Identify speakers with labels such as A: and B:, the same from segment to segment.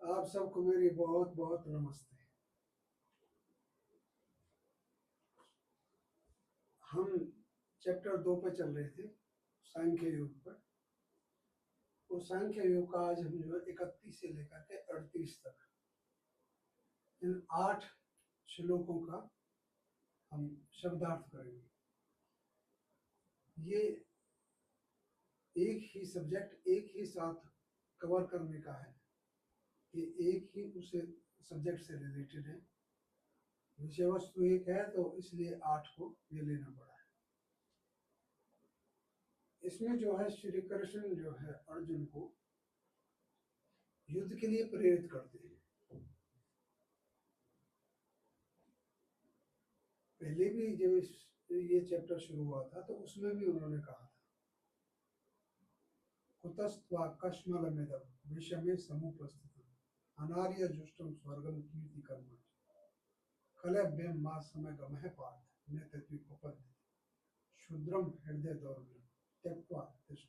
A: आप सबको मेरी बहुत बहुत नमस्ते। हम चैप्टर 2 पे चल रहे थे, सांख्य योग पर। वो सांख्य योग का आज हम जो है 31 से लेकर के 38 तक इन 8 श्लोकों का हम शब्दार्थ करेंगे। ये एक ही सब्जेक्ट एक ही साथ कवर करने का है। ये एक ही उस सब्जेक्ट से रिलेटेड है। विषय वस्तु एक है तो इसलिए 8 को ये लेना पड़ा है। इसमें जो है श्री कृष्ण जो है अर्जुन को युद्ध के लिए प्रेरित करते हैं। पहले भी जब ये चैप्टर शुरू हुआ था तो उसमें भी उन्होंने कहा था, कुतस्त्वा कश्मलमिदं विषमे समुपस्थितम् अनार्य जुष्टं स्वर्गं कीर्ति कर्म कलभ्यं मा समगमः पार्थ न तत्विकोपद्यते शूद्रं हृदय दौर्बल्यं त्यक्त्वा तिष्ठ।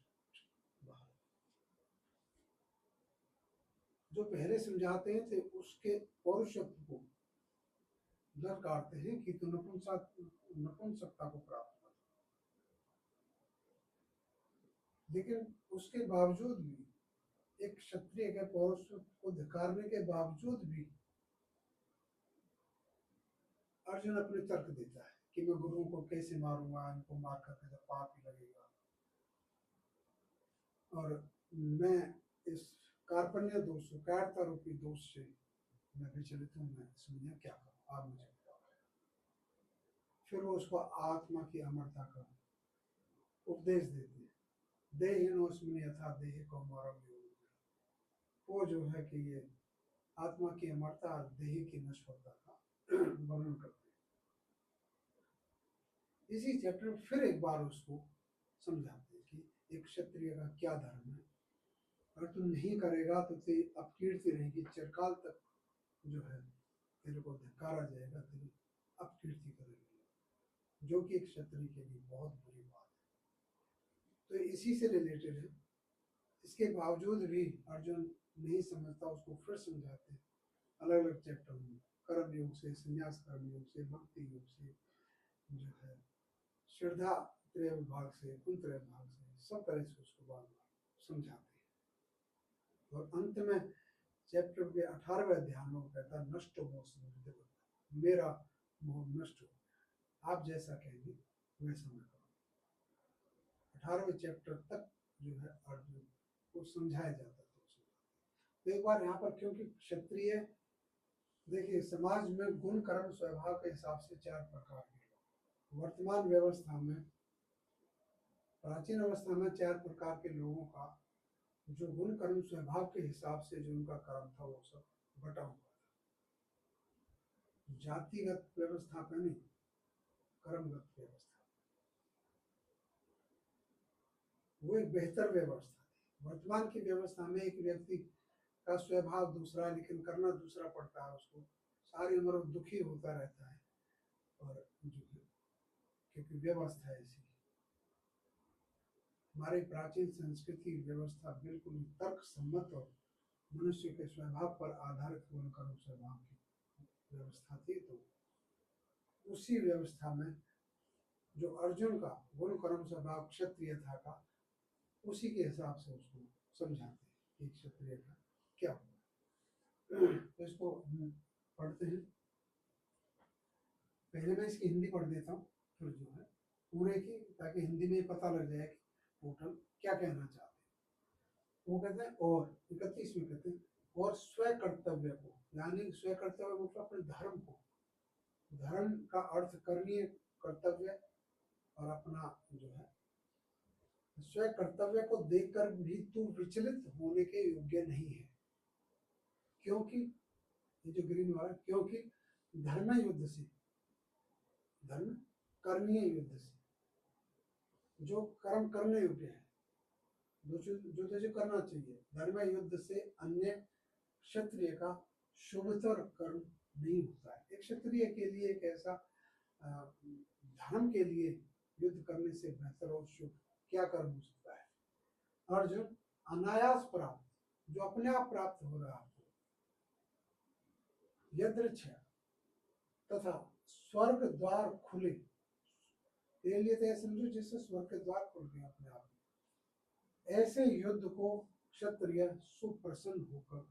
A: जो पहले समझाते थे उसके पौरुषत्व को दरकारते हैं कि तू नपुंसकता को प्राप्त कर, लेकिन उसके बावजूद भी एक क्षत्रिय के पौरुषत्व को धिक्कारने के बावजूद भी अर्जुन अपने तर्क देता है कि मैं गुरुओं को कैसे मारूंगा, इनको मार करके तो पाप ही लगेगा, और मैं इस कार्पण्य दोष कायरता रूपी दोष से मैं विचलित हूँ, मैं इसमें क्या करूँ, आप मुझे बताओ। फिर वो उसको आत्मा की अमरता का उपदेश देते हैं। देहिनोऽस्मिन् यथा देहे कौमारं योगिनः। वो जो है कि ये आत्मा की अमरता और देह की नश्वरता का वर्णन करते हैं। इसी चैप्टर में फिर एक बार उसको समझाते हैं कि एक क्षत्रिय का क्या धर्म है, अगर तू नहीं करेगा तो तेरी अपकीर्ति रहेगी, चिरकाल तक जो है तेरे को धिक्कारा जाएगा, तेरी अपकीर्ति करेंगे, जो कि एक क्षत्रिय के लिए बहुत बुरी बात है। तो इसी से रिलेटेड है। इसके बावजूद भी अर्जुन नहीं समझता, उसको फिर समझाते हैं अलग अलग चैप्टर में, कर्म योग से, संन्यास कर्म योग से, भक्ति योग से, जो है श्रद्धा त्रय विभाग से, कुल त्रय विभाग से, सब तरह से उसको बार बार समझाते हैं। और अंत में चैप्टर के 18वें अध्याय में वो कहता है नष्ट मोह समृद्धि, मेरा मोह नष्ट हो गया, आप जैसा कहेंगे वैसा मैं करूँगा। 18वें चैप्टर तक जो है अर्जुन को समझाया जाता था उसमें। तो एक बार यहाँ पर, क्योंकि क्षत्रिय, देखिए समाज में गुण कर्म स्वभाव के हिसाब से 4 प्रकार के लोग, वर्तमान व्यवस्था में, प्राचीन अवस्था में 4 प्रकार के लोगों का जो गुण कर्म स्वभाव के हिसाब से जो उनका कर्म था वो सब बटा हुआ था। जातिगत व्यवस्था पे नहीं, कर्मगत व्यवस्था, वो एक बेहतर व्यवस्था थी। वर्तमान की व्यवस्था में एक व्यक्ति का स्वभाव दूसरा है लेकिन करना दूसरा पड़ता है, उसको सारी उम्र दुखी होता रहता है, और जो क्योंकि व्यवस्था ऐसी। हमारी प्राचीन संस्कृति व्यवस्था बिल्कुल तर्क सम्मत और मनुष्य के स्वभाव पर आधारित गुण कर्म स्वभाव की व्यवस्था थी। तो उसी व्यवस्था में जो अर्जुन का गुण कर्म स्वभाव क्षत्रिय था का, उसी के हिसाब से उसको समझाते हैं कि क्षत्रिय का क्या होगा। तो इसको पढ़ते हैं। पहले मैं इसकी हिंदी पढ़ देता हूँ, फिर जो है पूरे की, ताकि हिंदी में पता लग जाए कि टोटल क्या कहना चाहते हैं। वो कहते हैं, और 31 में कहते हैं, और स्व कर्तव्य को, यानी स्व कर्तव्य मतलब अपने धर्म को, धर्म का अर्थ करणीय कर्तव्य, और अपना जो है स्व कर्तव्य को देखकर भी तू विचलित होने के योग्य नहीं है, क्योंकि ये जो ग्रीन वाला, क्योंकि धर्म युद्ध से, धर्म करणीय युद्ध से, जो कर्म करने योग्य है, जो तुझे करना चाहिए, धर्म युद्ध से अन्य क्षत्रिय का शुभतर कर्म नहीं होता है। एक क्षत्रिय के लिए एक ऐसा धर्म के लिए युद्ध करने से बेहतर और शुभ क्या कर्म हो सकता है। अर्जुन, अनायास प्राप्त, जो अपने आप प्राप्त हो रहा है आपको, यदृच्छा तथा स्वर्ग द्वार खुले, तेरे लिए तो समझो जिससे स्वर्ग के द्वार खुल गए अपने आप में, ऐसे युद्ध को क्षत्रिय सुप्रसन्न होकर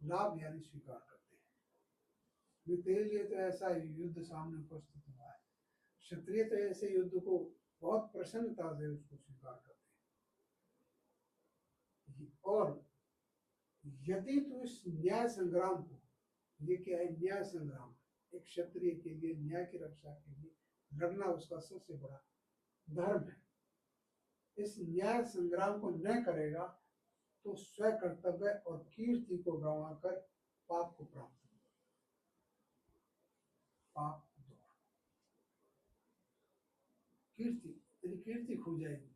A: लाभ यानी स्वीकार करते हैं। तेरे लिए तो ऐसा युद्ध सामने उपस्थित हुआ है, क्षत्रिय तो ऐसे युद्ध को बहुत प्रसन्नता से उसको स्वीकार करते हैं। और यदि तू इस न्याय संग्राम को, ये क्या है न्याय संग्राम, एक क्षत्रिय के लिए न्याय की रक्षा के लिए लड़ना उसका सबसे बड़ा धर्म है, इस न्याय संग्राम को न करेगा तो स्व कर्तव्य और कीर्ति को गंवाकर पाप को प्राप्त होगा, पाप कीर्ति, तेरी कीर्ति खो जाएगी।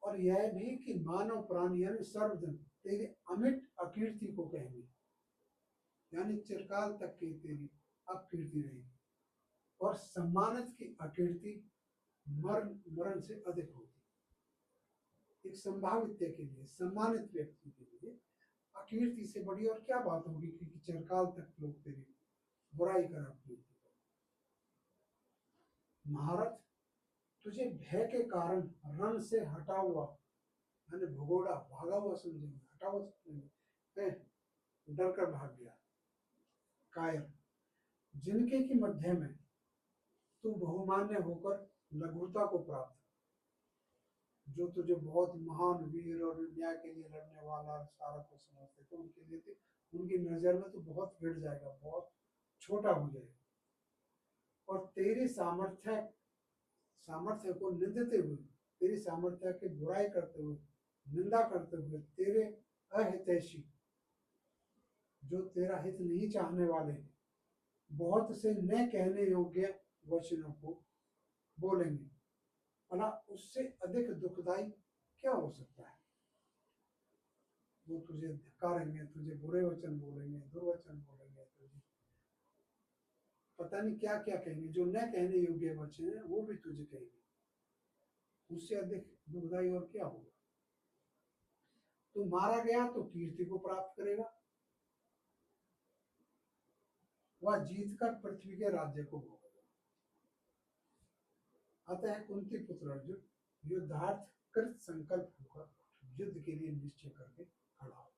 A: और यह नहीं कि मानव प्राणी यानी सर्वजन तेरी अमिट अकीर्ति को कहेंगे, यानी चिरकाल तक की तेरी अपकीर्ति रहेगी। और सम्मानित की अकीर्ति मरण से अधिक होगी। एक संभावित के लिए, सम्मानित व्यक्ति के लिए अकीर्ति से बड़ी और क्या बात होगी कि चिरकाल तक लोग तेरी बुराई कर अपकीर्ति। महारथ, तुझे भय के कारण रण से हटा हुआ, मैंने भगोड़ा भागा हुआ समझेंगे, हटा हुआ समझेंगे, डर कर भाग गया। कायर, जिनके की मध्य में तू बहुमान्य होकर लघुता को प्राप्त, जो तुझे बहुत महान वीर और न्याय के लिए लड़ने वाला सारा कुछ समझते थे, उनके लिए उनकी नजर में तो बहुत गिर जाएगा, बहुत छोटा हो जाएगा। और तेरी सामर्थ्य को निंदते हुए, तेरी सामर्थ्य की बुराई करते हुए, निंदा करते हुए, तेरे अहितैषी जो तेरा हित नहीं चाहने वाले हैं, बहुत से न कहने योग्य वचनों को बोलेंगे, भला उससे अधिक दुखदाई क्या हो सकता है। वो तुझे धिक्कारेंगे, तुझे बुरे वचन बोलेंगे, दुर्वचन बोलेंगे, तुझे पता नहीं क्या क्या कहेंगे, जो न कहने योग्य वचन है वो भी तुझे कहेंगे, उससे अधिक दुखदाई और क्या होगा। तू मारा गया तो कीर्ति को प्राप्त करेगा, वह जीत कर पृथ्वी के राज्य को भोगेगा। अतः कुंती पुत्र अर्जुन युद्धार्थ कृत संकल्प होकर युद्ध के लिए निश्चय करके खड़ा हो।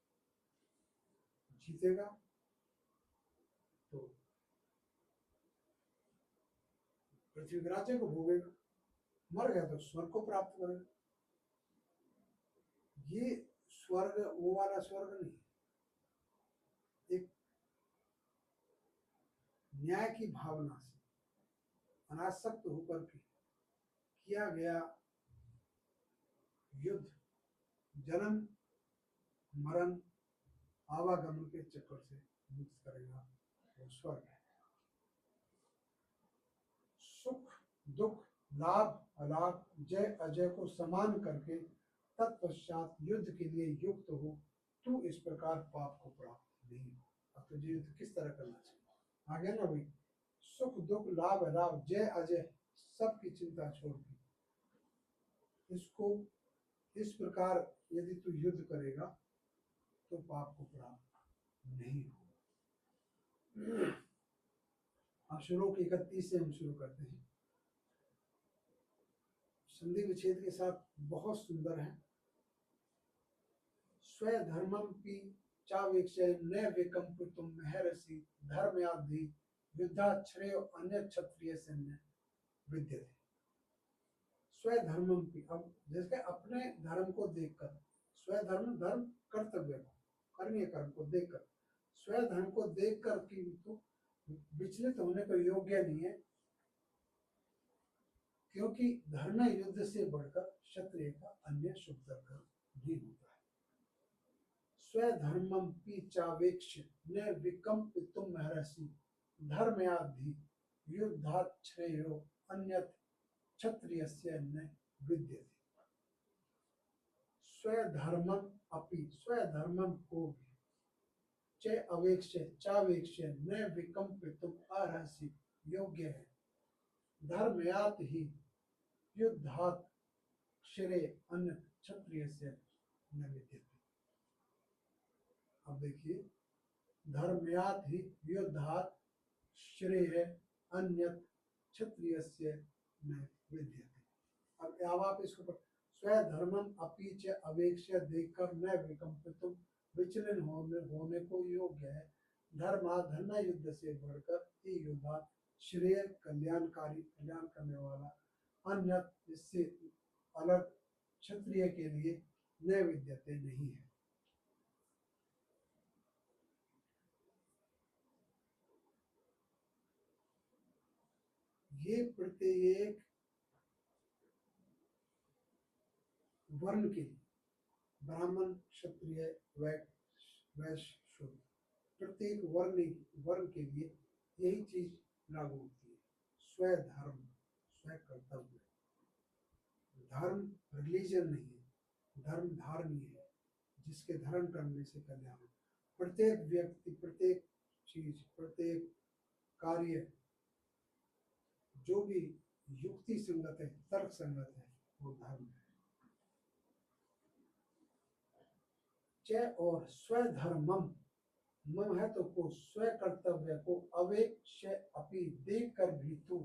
A: जीतेगा तो पृथ्वी के राज्य को भोगेगा, मर गया तो स्वर्ग को प्राप्त करेगा। ये स्वर्ग वो वाला स्वर्ग नहीं, एक न्याय की भावना से अनासक्त होकर के किया गया युद्ध, जन्म मरण आवागमन के चक्कर से मुक्त करेगा, वो स्वर्ग है। सुख दुख लाभ अलाभ जय अजय को समान करके तत्पश्चात युद्ध के लिए युक्त हो, तू इस प्रकार पाप को प्राप्त नहीं हो। अब तुझे युद्ध किस तरह करना चाहिए, आगे ना वही सुख दुख लाभ अलाभ जय अजय सबकी चिंता छोड़ के इसको इस प्रकार यदि तू युद्ध करेगा तो पाप को प्राप्त नहीं होगा। अब श्लोक 31 से हम शुरू करते हैं। संधि विच्छेद के साथ बहुत सुंदर है। स्व धर्मम पी चावेक्षय न विकंपितुम महर्षि धर्मयाद्धि युद्धाश्रय अन्य क्षत्रिय सैन्य विद्यते। स्व धर्मम पी, अब जैसे अपने धर्म को देखकर, स्व धर्म धर्म कर्तव्य को, कर्मीय कर्म को देखकर, स्व धर्म को देखकर कि तो विचलित होने को योग्य नहीं है, क्योंकि धर्म युद्ध से बढ़कर क्षत्रिय का अन्य शुभ कर्म नहीं होता है। स्वधर्मम पी चावेक्ष न विकंपितुम महर्षि धर्मयाद्धि युद्धाश्रयो अन्यत् क्षत्रियस्य न विद्यते। स्वधर्मम अपि, स्वधर्मम को भी, च अवेक्ष चावेक्ष न विकंपितुम अर्हसि योग्य है, धर्मयात ही युद्धात् श्रेय अन्य क्षत्रिय से न विद्यते। अब देखिए धर्मयात ही युद्धात श्रेय अन्यत क्षत्रियस्य न विद्यते। अब आप इसको स्वधर्मम अपि च अवेक्ष्य देखकर न विकंपितुम विचलन होने को योग्य है। धर्म युद्ध से बढ़कर ये युद्धा श्रेय कल्याणकारी कल्याण करने वाला अन्य इससे अलग क्षत्रिय के लिए न विद्यते नहीं है। ये प्रत्येक वर्ण के ब्राह्मण क्षत्रिय वैश्य शूद्र प्रत्येक वर्ण के लिए यही चीज लागू होती है। स्वधर्म स्व कर्तव्य। धर्म रिलीजन नहीं है, धर्म धारणीय है जिसके धर्म करने से कल्याण हो। प्रत्येक व्यक्ति प्रत्येक चीज प्रत्येक कार्य जो भी युक्ति संगत है तर्क संगत है वो धर्म है। च और स्वधर्मम मम है तो को स्व कर्तव्य को अवेक्ष्य अपि देख कर भी तो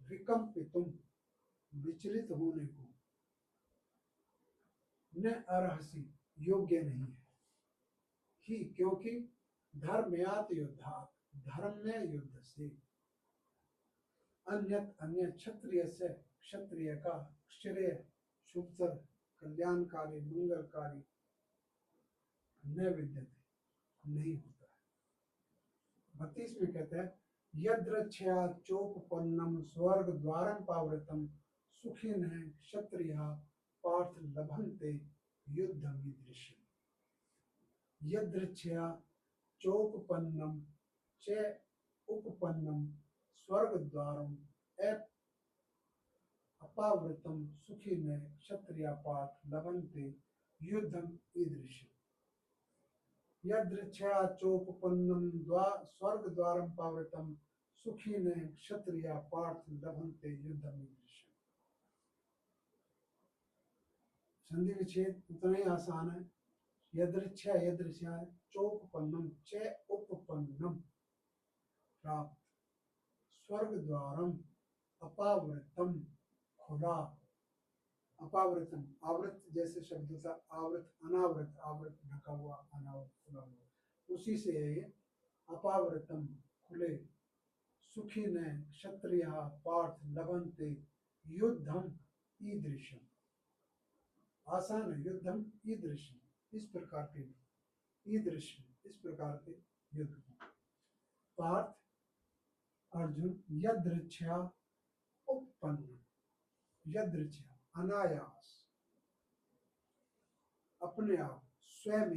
A: विकंपितुम विचलित होने को न अर्हसि योग्य नहीं है ही, क्योंकि धर्मयात युद्धात धर्म में युद्ध से अन्य क्षत्रिय से क्षत्रिय का श्रेय शुभतर कल्याणकारी मंगलकारी न विद्यते नहीं होता है। 32 में कहते हैं यद्रच्छया चोपपन्नम स्वर्ग द्वारम पावृतम सुखिन है क्षत्रिया पार्थ लभन्ते युद्धम ईदृशम्। यद्रच्छया चोपपन्नम च उपपन्नम स्वर्ग द्वारम अपावृतम सुखिन है क्षत्रिया पार्थ लभन्ते युद्धम ईदृशम्। यदृच्छया चोपपन्नम स्वर्ग द्वारम पावृतम सुखी ने क्षत्रिया पार्थ लभन्ते युद्धम ईदृशम्। संधि विच्छेद उतना ही आसान है। यदृच्छया चोपपन्नम च उपपन्नम प्राप्त स्वर्ग द्वारम अपावृतम खुला। अपावृतम आवृत जैसे शब्द था आवृत अनावृत आवृत ढका हुआ अनावृत खुला हुआ उसी से है ये अपावृतम खुले सुखी ने क्षत्रिय पार्थ लभन्ते युद्धम ईदृशम्। आसान है युद्धम ईदृशम् इस प्रकार के ईदृशम् इस प्रकार के युद्ध। पार्थ अर्जुन यदृच्छया उपपन्न यदृच्छया अनायास अपने आप स्वयं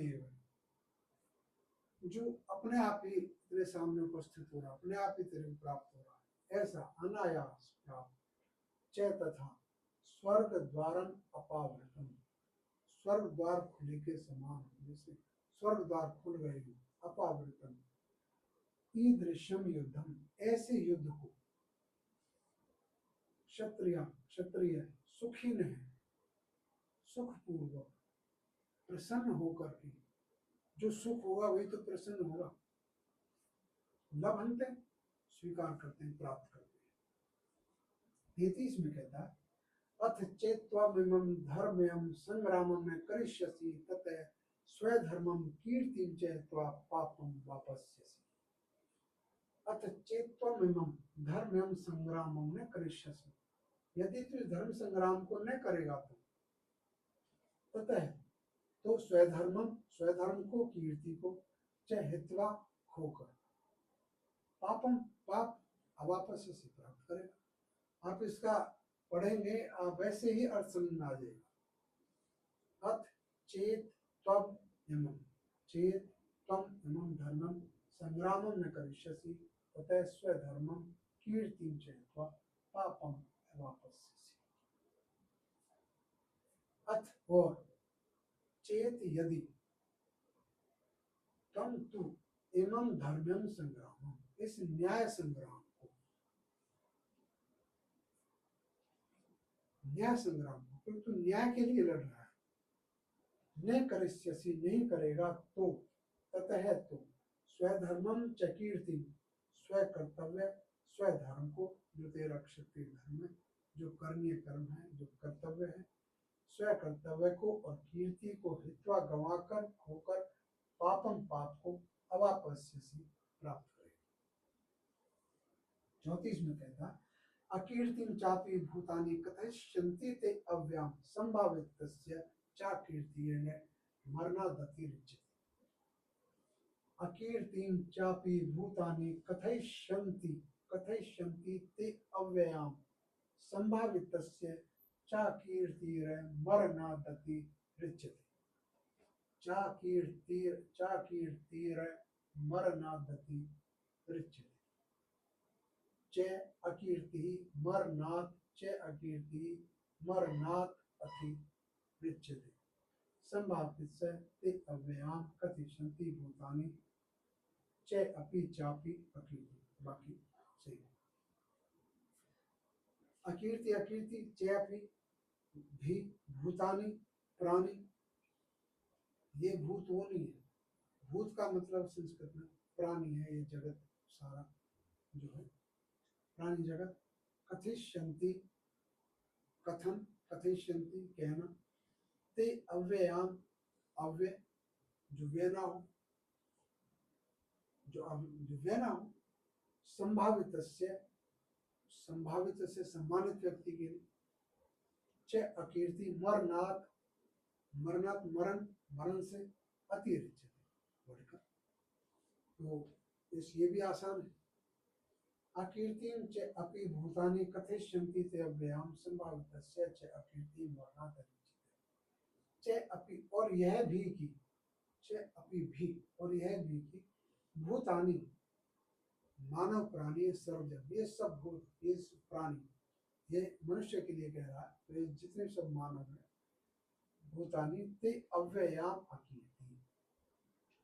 A: जो अपने आप ही तेरे सामने उपस्थित हो रहा अपने आप ही तेरे प्राप्त हो रहा है ऐसा अनायास प्राप्त च तथा स्वर्ग द्वारम अपावृतम स्वर्ग द्वार खुले के समान जैसे स्वर्ग द्वार खुल गए अपावृतम ईदृशम युद्धम ऐसे युद्ध को क्षत्रिय सुखी है सुखपूर्वक प्रसन्न होकर के जो सुख होगा वही तो प्रसन्न होगा लभन्ते स्वीकार करते हैं प्राप्त करते हैं। 33 में कहता है अथ चेत्त्वमिमं धर्म्यं संग्रामं न करिष्यसि ततः स्वधर्मं कीर्तिं च त्वा पापं वापस्यसि। अथ चेत्त्वमिमं धर्म्यं संग्रामं न करिष्यसि यदि तू धर्म संग्राम को न करेगा ततः तो स्वधर्म को कीर्ति को हित्वा खोकर पापम पाप अवापस से प्राप्त करेगा। आप इसका पढ़ेंगे आप वैसे ही अर्थ समझ में आ जाएगा। अथ चेत त्वम इमं धर्मम संग्रामं न करिष्यसि ततः स्वधर्मं कीर्तिं च हित्वा पापम अवापस्यसि। अथ और चेत यदि तम तू इमं धर्म्यम संग्राम इस न्याय संग्राम को क्योंकि तू न्याय के लिए लड़ रहा है न करिष्यसि नहीं करेगा तो ततः तो स्वधर्मम च कीर्ति, स्व कर्तव्य स्व धर्म को, जो तेरा क्षत्रिय धर्म है, जो करणीय कर्म है, जो कर्तव्य है, स्व कर्तव्य को और कीर्ति को हित्वा गंवाकर होकर पापम पाप को अवापस्य से प्राप्त करे। 34 में कहता अकीर्तिम चापि भूतानि कथयिष्यन्ति ते अव्याम संभावितस्य चा कीर्तियेन मरणादतिरिच्यते। अकीर्तिम चापि भूतानि कथयिष्यन्ति ते अव्ययाम संभावितस्य चा कीर्तिरेण मरणादतिरिच्यते। चा कीर्तिरेण मरणादतिरिच्यते। च अकीर्ति मरणात्, च अकीर्ति मरणात् अतिरिच्यते। संभावितस्य ते अव्ययाम कथयिष्यन्ति भूतानि च अपि चापि अकीर्ति। बाकी सही है। अकीर्ति अकीर्ति च अपि भी भूतानि प्राणी, ये भूत वो नहीं है। भूत का मतलब संस्कृत में प्राणी है, ये जगत सारा जो है प्राणी जगत। कथयिष्यन्ति कथन, कथयिष्यन्ति कहना, ते अव्ययाम अव्यय जो व्यना हो, जो व्यना हो, संभावितस्य संभावित से सम्मानित व्यक्ति के लिए, च अकीर्ति मरणात्, मरणात् मरण, मरण से अतिरिच्यते बढ़कर। तो इस ये भी आसान है। अकीर्तिं च अपि भूतानि कथयिष्यन्ति ते अव्ययाम संभावितस्य च अकीर्ति मरणात् अतिरिच्यते। च अपि और यह भी कि, च अपि भी और यह भी कि भूतानि मानव प्राणी सर्वजन, ये सब भूत, ये प्राणी, ये मनुष्य के लिए कह रहा है, तो ये जितने सब मानव है भूतानि ते अव्ययाम अकीर्ति,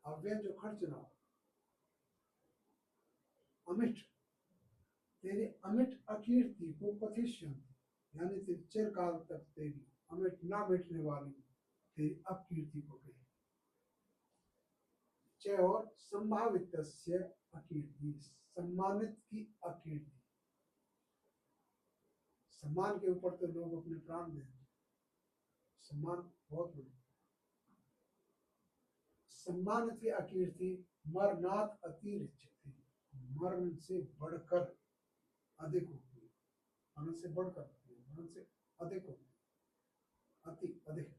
A: अव्यय जो खर्च ना हो, अमिट, तेरे अमिट अकीर्ति को कथयिष्यन्ति, यानी तेरे चिरकाल तक तेरी अमिट ना मिटने वाली तेरी अकीर्ति को कहे। च और संभावितस्य अकीर्ति, सम्मानित की अकीर्ति, सम्मान के ऊपर तो लोग अपने प्राण दे देते, सम्मान बहुत बड़ी। सम्मानित की अकीर्ति मरणात् अतिरिच्यते, मरण से बढ़कर अधिक होती है, मरण से बढ़कर होती है, मरण से अधिक होती है, अति अधिक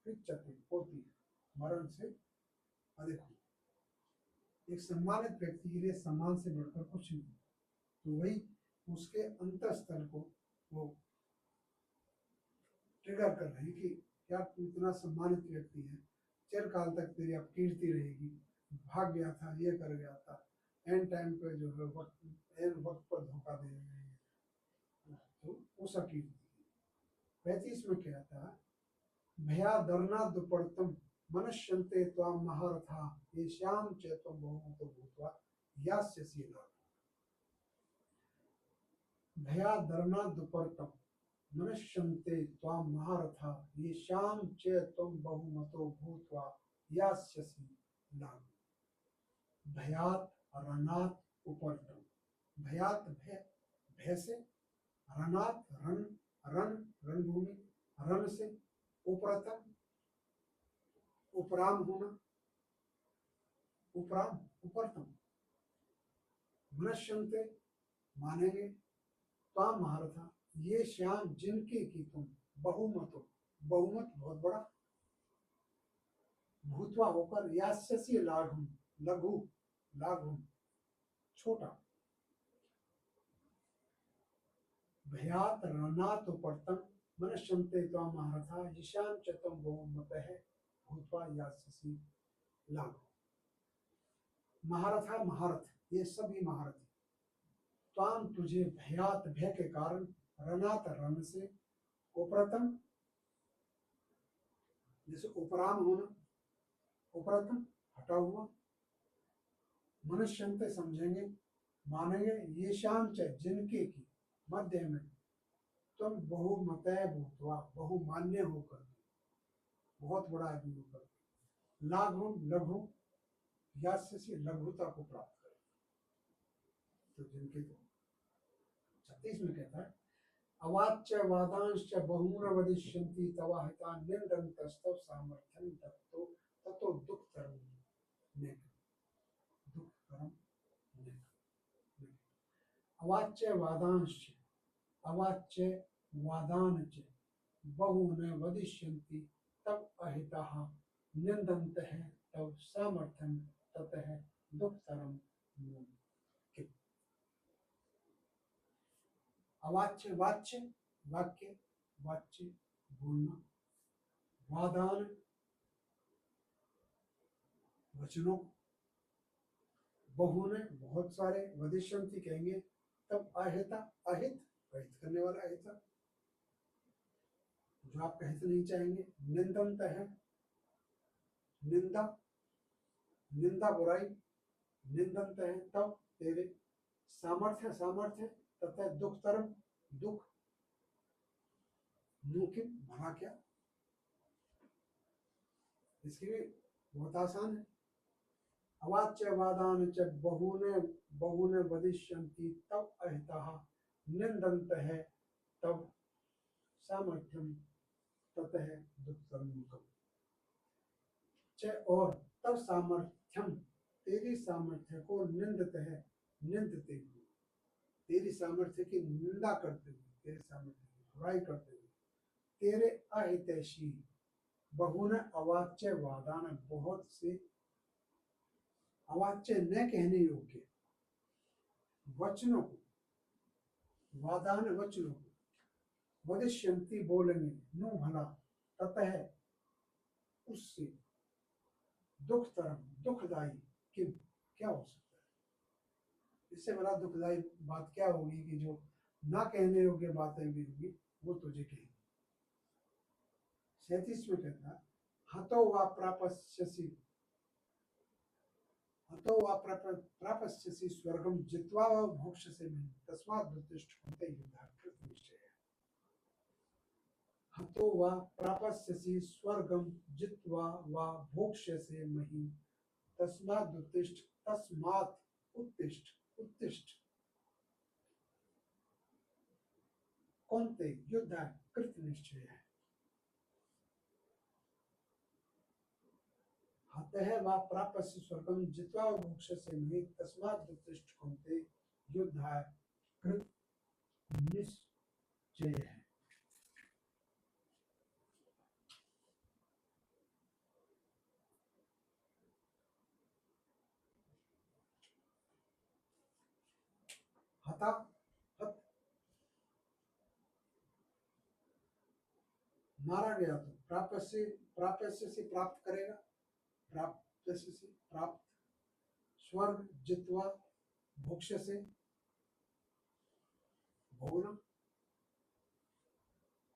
A: रिच्यते होती है, मरण से अधिक होती है। एक सम्मानित व्यक्ति के लिए सम्मान से बढ़कर कुछ नहीं, तो वही उसके अंतःस्थल को वो ट्रिगर कर रहे हैं कि क्या तू इतना सम्मानित व्यक्ति है, चिरकाल तक तेरी अपकीर्ति रहेगी, भाग गया था, ये कर गया था, एंड टाइम पे जो है वक्त पर धोखा दे रहे हैं, तो उस अकीर्ति। 35 में क्या था, भया दर्ना दुपड़तम मनश्यन्ते त्वां महारथा येषां च त्वं बहुमतो भूत्वा यास्यसि लाभम्। भया दर्ना दुपड़तम मनश्यन्ते त्वां महारथा येषां च त्वं बहुमतो भूत्वा यास्यसि लाभम्। भयात् रणात् उपरतम, भयात् भय, भय से, रणात् रण, रणभूमि, रण से, उपरतम उपराम होना, उपराम उपरतम, मनश्यन्ते मानेंगे, त्वां महारथा ये श्याम जिनके की तुम बहुमतो, बहुमत बहुत बड़ा, भूतवा होकर, यास्यसि लाघुम, लघु, लाघुम छोटा। भयात रणात् उपरतम मनश्यन्ते त्वां महारथा ईशान च त्वं बहुमतः भूत्वा यास्यसि लाघु। महारथा महारथ, ये सभी महारथ, त्वां तुझे भयात भय के कारण, रणात रण से, उपरतम जैसे उपराम होना, उपरतम हटा हुआ, मनुष्यन्ते समझेंगे, मानेंगे, ये शाम च जिनके की मध्य में, तुम बहुमतः भूतवा बहुमान्य होकर, बहुत बड़ा आदमी होकर, लाघु लघु यास्य से लघुता को प्राप्त करें। तो जिनके 36 में कहता है अवाच्य वादांश्च बहून वदिष्यन्ति तवाहिता निन्दन्तस्तव सामर्थ्यं ततो ततो दुःखतरं नेक दुःखतरं नेक अवाच्य वादांश्च अवाच्य वादानच बहून वदिष्यन्ति तव अहिताः निन्दन्तः तव सामर्थ्यं ततः दुःखतरं नेक। अवाच्य वाच्य वाक्य वाच्य बोलना, वादान वचनों, बहुने बहुत सारे, वदिष्यन्ति कहेंगे, तब अहिता अहित अहित करने वाला अहिता जो आप कहते नहीं चाहेंगे, निंदंत है निंदा निंदा बुराई, निंदंत है तब तेरे सामर्थ्य सामर्थ्य तथा दुखतरम दुख मुमकिन भला क्या, इसके लिए बहुत आसान है। अवाच्य वादान च बहुने बहुने वदिष्यन्ति तब अहिताः निन्दन्तः तब सामर्थ्यम ततः दुःखतरं च और तब सामर्थ्यम तेरी सामर्थ्य को निंदते है निंदते हुए, तेरी सामर्थ्य की निंदा करते हुए, तेरे सामर्थ्य की बुराई करते हुए, तेरे अहितैषी बहुने अवाच्य वादान बहुत से अवाच्य न कहने योग्य वचनों को, वादान वचनों को वदिष्यन्ति बोलेंगे नु भला ततः उससे दुखतरम दुखदायी कि क्या हो सकता है, इससे बड़ा दुखदायी बात क्या होगी कि जो ना कहने योग्य बातें भी होगी वो तुझे कहेंगे। 37 में कहता है हतो वा प्रापस्यसि स्वर्गम जित्वा वा भोक्ष्यसे में तस्मात् दुष्ट होते युद्धाकृत निश्चय है। हतो वा प्रापस्यसि स्वर्गम जित्वा वा भोक्ष्यसे महि तस्मात् उत्तिष्ठ उत्तिष्ठ कौन्ते युद्धाकृत निश्चय है। हतः वा प्रापस्य स्वर्गम जित्वा भोक्ष्यसे महि तस्मात् उत्तिष्ठ कौन्ते युद्धाकृत निश्चय है। हता हत मारा गया तो प्राप्य से प्राप्त करेगा, प्राप्त से प्राप्त, स्वर्ग जित्वा भोक्ष्य से भोगना,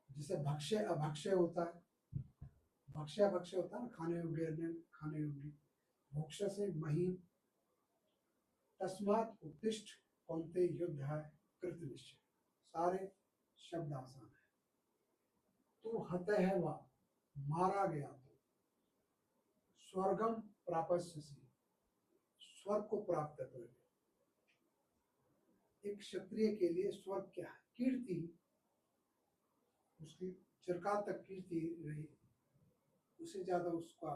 A: जिसे भक्ष्य अभक्ष्य होता है, भक्ष्य अभक्ष्य होता है ना, खाने योग्य खाने योग्य, भोक्ष्य से मही तस्मात् उत्तिष्ठ कौन्ते युद्ध है कृत निश्चय, सारे शब्द आसान है। तो हतः है वा मारा गया तो, स्वर्गम प्रापस्य से स्वर्ग को प्राप्त करेगा। एक क्षत्रिय के लिए स्वर्ग क्या है, कीर्ति, उसकी चिरकाल तक कीर्ति रही, उससे ज्यादा उसका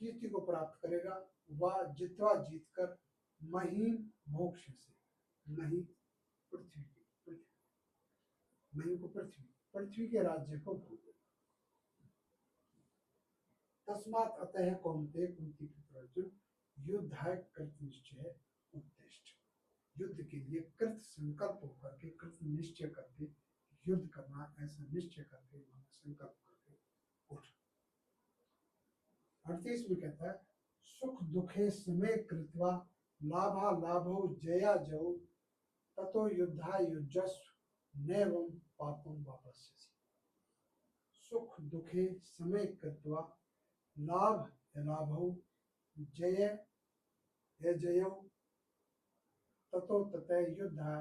A: कीर्ति को प्राप्त करेगा। वह जितवा जीतकर महीन मोक्ष से, नहीं पृथ्वी मही को पृथ्वी के राज्य को भोग, तस्मात् अतः कौन्ते कुंती अर्जुन युद्ध है कृत निश्चय उत्तिष्ठ, युद्ध के लिए कृत संकल्प होकर के, कृत निश्चय करके युद्ध करना, ऐसा निश्चय करके संकल्प करके उठ। 38 में कहता है सुख दुखे समय कृत्वा लाभा लाभो जया जौ ततो युद्धा युजस्व नैवं पापं वापस्यसि। सुख दुखे समय कृत्वा लाभ लाभो जय जयौ ततो ततः युद्धा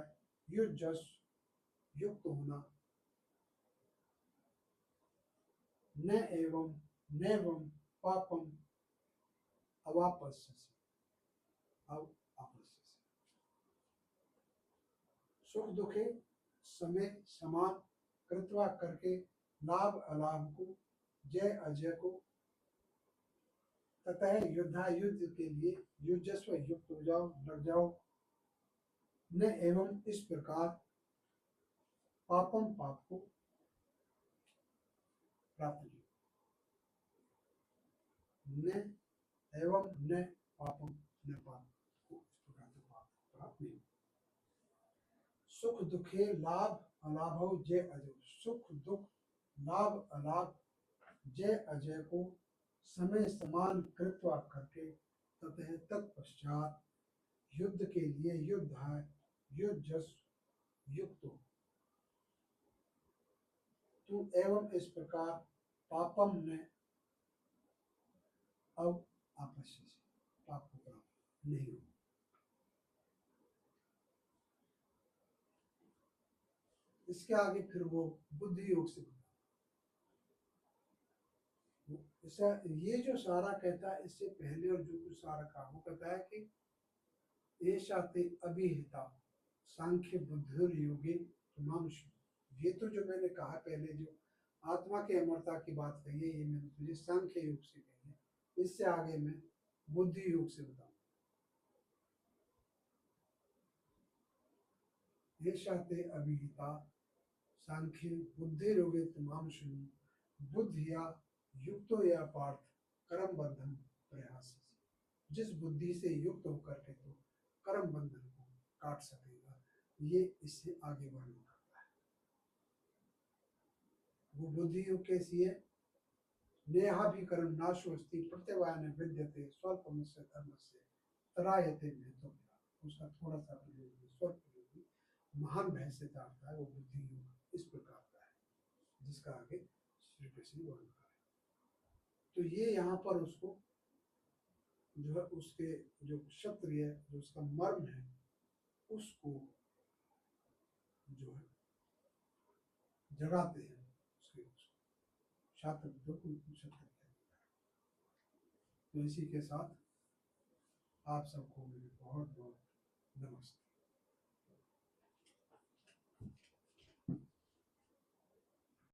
A: युजस्व युक्त होना, न एवं नैवं पापम अवापस्यसि, अवापस्यसि। सुख दुखे समय समान कृत्वा करके लाभ अलाभ को, जय अजय को, ततः युद्धायुद्ध के लिए युजस्व, युक्त हो जाओ, लग जाओ। न एवं इस प्रकार पापम, पाप को प्राप्त किया। न एवं न पापम, न पाप को, इस प्रकार से पाप प्राप्त नहीं। सुख दुखे लाभ अलाभ जय अजय, सुख दुख लाभ अलाभ जय अजय को समय समान कृत्वा करके ततः तत्पश्चात युद्ध के लिए युद्धाय युजस्व, युक्त हो। तू एवं इस प्रकार पापम ने अब आपस्य से पाप को प्राप्त नहीं हो। इसके आगे फिर वो बुद्धि योग से ऐसा, ये जो सारा कहता है इससे पहले और जो कुछ सारा कहा वो कहता है कि ऐसा ते अभिहिता सांख्य बुद्धि योगे मानुष्य। ये तो जो मैंने कहा पहले, जो आत्मा के अमरता की बात कही है, ये मैंने तुझे सांख्य योग से कही है। इससे आगे मैं बुद्धि योग से बताऊंगा। ऐसा ते अभिहिता सांख्य बुद्धि योगे मानुष्य, बुद्धिया युक्तो या पार्थ कर्म बंधन प्रयास, जिस बुद्धि से युक्त होकर के तो कर्म बंधन को काट सकेगा, ये इससे आगे वर्णन करता है। वो बुद्धि युग कैसी है? नेहा भी कर्म नाशोस्ति प्रत्यवायन विद्यते स्वल्पम से धर्म से तरायते में, तो उसका थोड़ा सा प्रयोग स्वल्प महान भय से ताड़ता है। वो बुद्धि युग इस प्रकार का है, जिसका आगे श्री कृष्ण वर्णन करें। तो ये यहाँ पर उसको जो है, उसके जो क्षत्रिय जो उसका मर्म है उसको जो है जगाते हैं, उसके छात्र क्षत्रिय। तो इसी के साथ आप सबको मेरे बहुत बहुत नमस्ते।